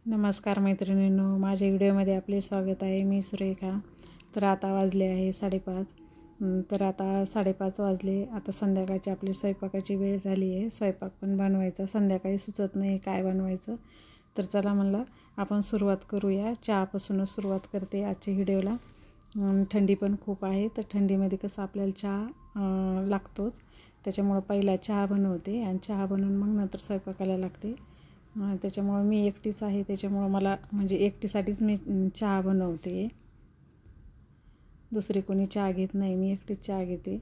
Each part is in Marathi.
नमस्कार मैत्रिणींनो, माझ्या व्हिडिओमध्ये आपले स्वागत आहे। मी सुरेखा। तर आता वाजले आहे 5:30। तर आता 5:30 वाजले। आता संध्याकाळची आपली स्वयंपाकाची वेळ झाली आहे। स्वयंपाक पण बनवायचा, संध्याकाळी सुचत नाही काय बनवायचं। तर चला म्हणलं आपण सुरुवात करूया। चहापासूनच सुरुवात करते आजच्या व्हिडिओला। थंडी पण खूप आहे, तर थंडीमध्ये कसं आपल्याला चहा लागतोच। त्याच्यामुळे पहिला चहा बनवते आणि चहा बनवून मग नंतर स्वयंपाकाला लागते। त्याच्यामुळे मी एकटीच आहे, त्याच्यामुळे मला म्हणजे एकटीसाठीच मी चहा बनवते। दुसरी कोणी चहा घेत नाही, मी एकटीच चहा घेते।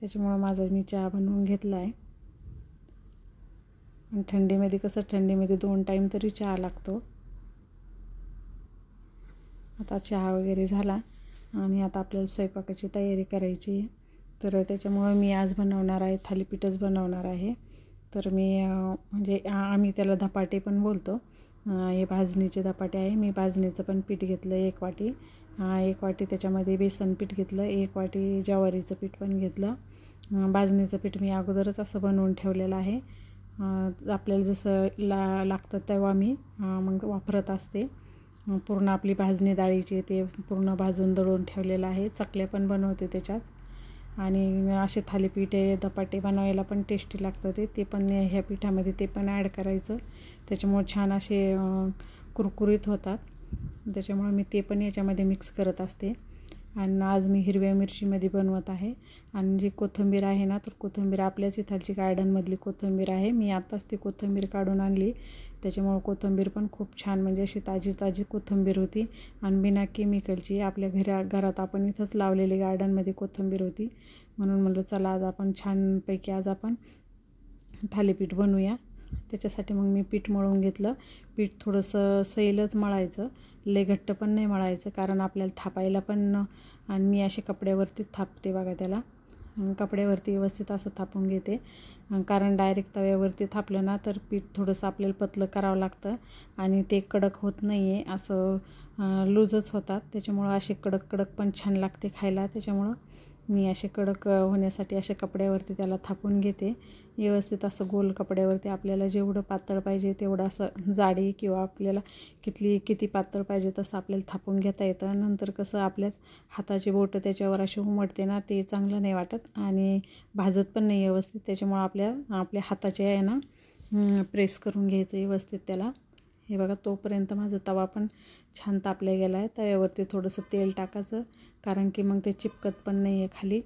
त्याच्यामुळे माझा मी चहा बनवून घेतला आहे। आणि थंडीमध्ये कसं, थंडीमध्ये 2 टाईम तरी चहा लागतो। आता चहा वगैरे झाला आणि आता आपल्याला स्वयंपाकाची तयारी करायची आहे। तर त्याच्यामुळे मी आज बनवणार आहे, थालीपीठच बनवणार आहे। तर मी म्हणजे आम्ही त्याला धपाटे पण बोलतो। हे भाजणीचे धपाटे आहे। मी भाजणीचं पण पीठ घेतलं 1 वाटी। 1 वाटी त्याच्यामध्ये बेसन पीठ घेतलं, 1 वाटी ज्वारीचं पीठ पण घेतलं। भाजणीचं पीठ मी अगोदरच असं बनवून ठेवलेलं आहे। आपल्याला जसं लागतं तेव्हा मी मग वापरत असते। पूर्ण आपली भाजणी डाळीची ते पूर्ण भाजून दळून ठेवलेलं आहे। चकल्या पण बनवते त्याच्यात। आणि असे थालीपीठे धपाटे बनवायला पण टेस्टी लागतं ते पण ह्या पिठामध्ये ते पण ॲड करायचं। त्याच्यामुळे छान असे कुरकुरीत होतात। त्याच्यामुळे मी ते पण याच्यामध्ये मिक्स करत असते। आणि आज मी हिरव्या मिरचीमध्ये बनवत आहे। आणि जी कोथिंबीर आहे ना, तर कोथिंबीर आपल्याच इथालची गार्डनमधली कोथिंबीर आहे। मी आत्ताच ती कोथिंबीर काढून आणली। त्याच्यामुळे कोथिंबीर पण खूप छान, म्हणजे अशी ताजी ताजी कोथिंबीर होती आणि बिना केमिकलची। आपल्या घरात आपण इथंच लावलेली गार्डनमध्ये कोथिंबीर होती, म्हणून म्हटलं चला आज आपण छानपैकी आज आपण थालीपीठ बनवूया। त्याच्यासाठी मग मी पीठ मळून घेतलं। पीठ थोडंसं सैलच मळायचं, लय घट्ट पण नाही मळायचं, कारण आपल्याला थापायला पण। आणि मी असे कपड्यावरती थापते बघा त्याला। कपड्यावरती व्यवस्थित असं थापून घेते, कारण डायरेक्ट तव्यावरती थापलं ना तर पीठ थोडंसं आपल्याला पतलं करावं लागतं आणि ते कडक होत नाही आहे, असं लूजच होतात। त्याच्यामुळं असे कडक कडक पण छान लागते खायला। त्याच्यामुळं मी असे कडक होण्यासाठी अशा कपड्यावरती त्याला थापून घेते व्यवस्थित। असं गोल कपड्यावरती आपल्याला जेवढं पातळ पाहिजे तेवढं असं जाडी, किंवा आपल्याला किती पातळ पाहिजे तसं आपल्याला थापून घेता येतं। नंतर कसं आपल्याच हाताची बोटं त्याच्यावर अशी उमटते ना, ते चांगलं नाही वाटत आणि भाजत पण नाही व्यवस्थित। त्याच्यामुळं आपल्या हाताच्या आहे ना प्रेस करून घ्यायचं व्यवस्थित त्याला। हे बघा, तोपर्यंत माझा तवा पण छान तापला गेला आहे। तव्यावरती थोडंसं तेल टाकायचं, कारण की मग ते चिपकत पण नाही आहे खाली।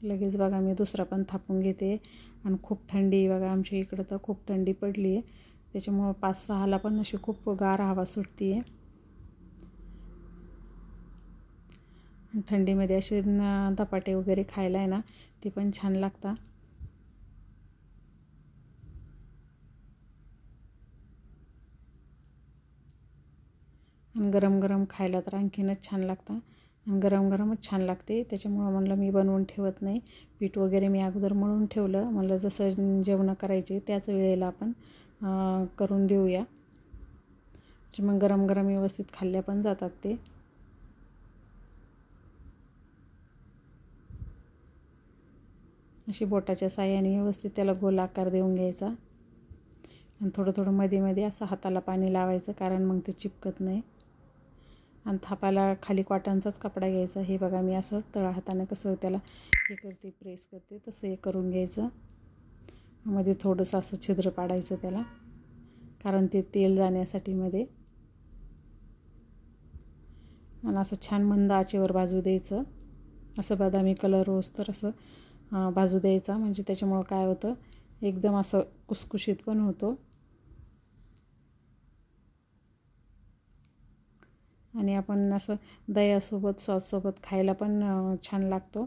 लगेच बघा मी दुसरा पण थापून घेते। आणि खूप थंडी बघा, आमच्या इकडं तर खूप थंडी पडली आहे। त्याच्यामुळं 5-6ला पण अशी खूप गार हवा सुटते आहे। थंडीमध्ये असे धपाटे वगैरे खायला आहे ना, ते पण छान लागतात। आणि गरम गरम खायला तर आणखीनच छान लागतं, आणि गरम गरमच छान लागते। त्याच्यामुळं म्हणलं मी बनवून ठेवत नाही। पीठ वगैरे मी अगोदर मळून ठेवलं, म्हणलं जसं जेवणं करायची त्याच वेळेला आपण करून देऊया, मग गरम गरम व्यवस्थित खाल्ल्या पण जातात ते। अशी बोटाच्या साहाय्याने व्यवस्थित त्याला गोल आकार देऊन घ्यायचा आणि थोडं थोडं मध्ये मध्ये असं हाताला पाणी लावायचं, कारण मग ते चिपकत नाही। आणि थापायला खाली कॉटनचाच कपडा घ्यायचा। हे बघा मी असं तळ हाताने कसं त्याला हे करते, प्रेस करते, तसं हे करून घ्यायचं। मध्ये थोडंसं असं छिद्र पाडायचं त्याला, कारण ते तेल जाण्यासाठी मध्ये। आणि असं छान मंद आचेवर भाजू द्यायचं, असं बदामी कलर होईस्तोवर असं भाजू द्यायचा। म्हणजे त्याच्यामुळं काय होतं, एकदम असं कुसकुशीत पण होतो आणि आपण असं दह्यासोबत सॉससोबत खायला पण छान लागतो।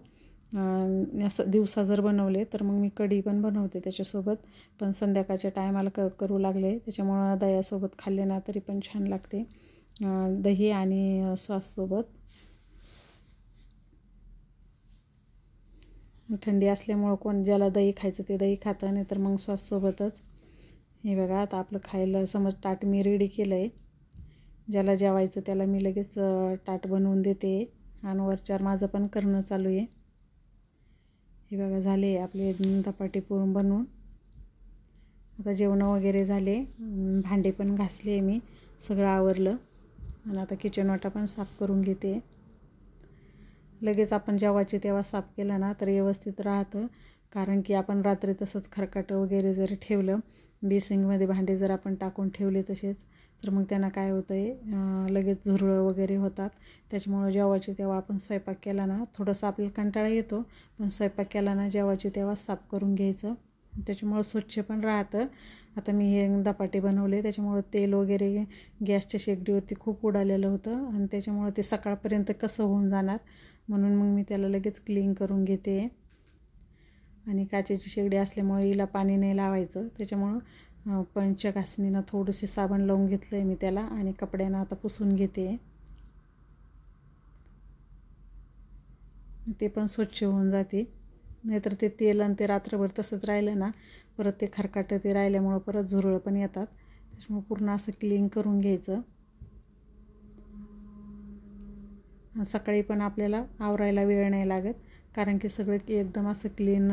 असं दिवसा जर बनवले तर मग मी कढी पण बनवते त्याच्यासोबत, पण संध्याकाळच्या टायमाला करू लागले त्याच्यामुळं दह्यासोबत खाल्ले ना तरी पण छान लागते, दही आणि सॉससोबत। थंडी असल्यामुळं कोण ज्याला दही खायचं ते दही खातं, नाही तर मग सॉससोबतच। हे बघा आता आपलं खायला समज ताट मी रेडी केलं आहे। ज्याला जेवायचं त्याला मी लगेच ताट बनवून देते आणि वरच्यावर माझं पण करणं चालू आहे। हे बघा झाले आपले धपाटे बनवून। आता जेवणं वगैरे झाले, भांडे पण घासले मी, सगळं आवरलं आणि आता किचन वाटा पण साफ करून घेते. लगेच आपण जेव्हाची तेव्हा साफ केलं ना तर व्यवस्थित राहतं, कारण की आपण रात्री तसंच खरकाटं वगैरे जर ठेवलं, बेसिंगमध्ये भांडे जर आपण टाकून ठेवले तसेच, तर मग त्यांना काय होतं आहे, लगेच झुरळं वगैरे होतात. त्याच्यामुळं जेव्हाची तेव्हा आपण स्वयंपाक केला ना, थोडंसं आपल्याला कंटाळा येतो, पण स्वयंपाक केला ना जेव्हाची तेव्हा साफ करून घ्यायचं, त्याच्यामुळं स्वच्छ पण राहतं. आता मी हे धपाटे बनवले, त्याच्यामुळं तेल वगैरे गॅसच्या शेगडीवरती खूप उडालेलं होतं आणि त्याच्यामुळं ते सकाळपर्यंत कसं होऊन जाणार, म्हणून मग मी त्याला लगेच क्लीन करून घेते. आणि काचेची शेगडी असल्यामुळे हिला पाणी नाही लावायचं, त्याच्यामुळं पंचघासणीनं थोडंसं साबण लावून घेतलं आहे मी त्याला आणि कपड्यानं आता पुसून घेते. ते पण स्वच्छ होऊन जाते. नाहीतर ते तेल आणि ते रात्रभर तसंच राहिलं ना, परत ते खरकाटं ते राहिल्यामुळं परत झुरळं पण येतात. त्याच्यामुळं पूर्ण असं क्लीन करून घ्यायचं. सकाळी पण आपल्याला आवरायला वेळ नाही लागत, कारण की सगळं एकदम असं क्लीन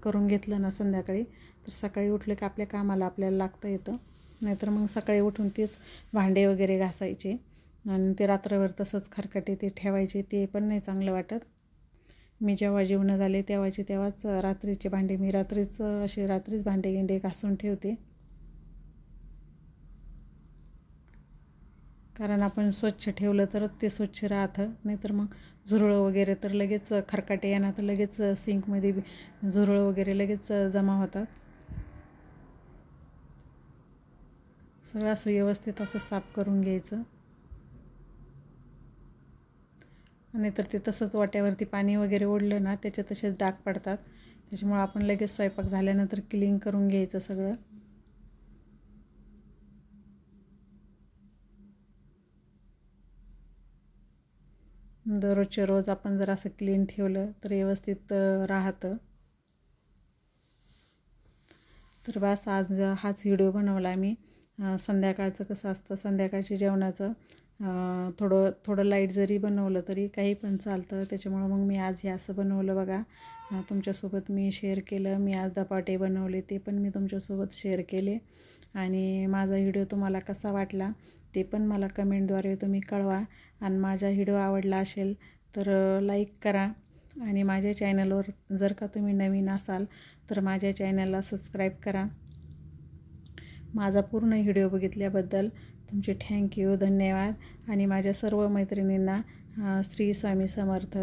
करून घेतलं ना संध्याकाळी, तर सकाळी उठलं की आपल्या कामाला आपल्याला लागता येतं. नाहीतर मग सकाळी उठून तेच भांडे वगैरे घासायचे आणि ते रात्रभर तसंच खरकटे ते ठेवायचे, ते पण नाही चांगलं वाटत. मी जेव्हा जेवणं झाले तेव्हाच रात्रीचे भांडे मी रात्रीच भांडे गिंडे घासून ठेवते, कारण आपण स्वच्छ ठेवलं तरच ते स्वच्छ राहतं. नाहीतर मग झुरळं वगैरे तर लगेच खरकाटे येणार, तर लगेच सिंकमध्ये झुरळं वगैरे लगेच जमा होतात. सगळं असं व्यवस्थित असं साफ करून घ्यायचं. नाहीतर ते तसंच वाट्यावरती पाणी वगैरे ओढलं ना, त्याचे तसेच डाग पडतात. त्याच्यामुळे आपण लगेच स्वयंपाक झाल्यानंतर क्लीन करून घ्यायचं सगळं. दररोजच्या रोज आपण जर असं क्लीन ठेवलं तर व्यवस्थित राहतं. तर बस आज हाच व्हिडिओ बनवला मी. संध्याकाळचं कसं असतं, संध्याकाळच्या जेवणाचं थोडं लाईट जरी बनवलं तरी काही पण चालतं. त्याच्यामुळं मग मी आज हे असं बनवलं बघा, तुमच्यासोबत मी शेअर केलं. मी आज धपाटे बनवले, ते पण मी तुमच्यासोबत शेअर केले. आणि माझा व्हिडिओ तुम्हाला कसा वाटला ते पण मला कमेंटद्वारे तुम्ही कळवा. आणि माझा व्हिडिओ आवडला असेल तर लाईक करा. आणि माझ्या चॅनलवर जर का तुम्ही नवीन असाल तर माझ्या चॅनलला सबस्क्राईब करा. माझा पूर्ण व्हिडिओ बघितल्याबद्दल तुमचे थँक्यू, धन्यवाद. आणि माझ्या सर्व मैत्रिणींना श्री स्वामी समर्थ.